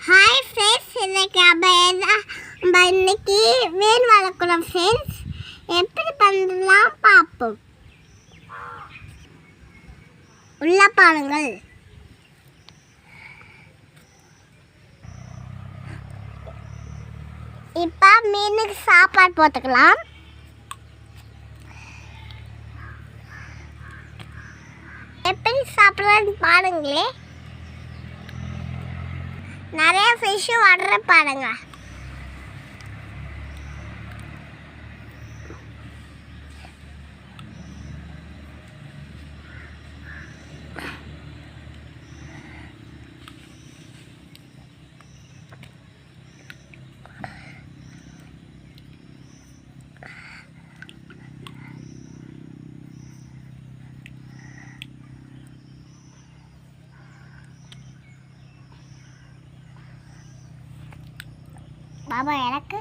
Hi friends, இன்னைக்கு மீன் வளர்க்குறோம் friends. எப்படி பண்ணலாம் பார்ப்போம். உள்ள பாருங்கள். இப்போ மீனுக்கு சாப்பாடு போட்டுக்கலாம். எப்படி சாப்பிட்றதுன்னு பாருங்களே. நிறைய ஃபிஷ்ஷு வர்ற பாருங்க. பாபா எனக்கு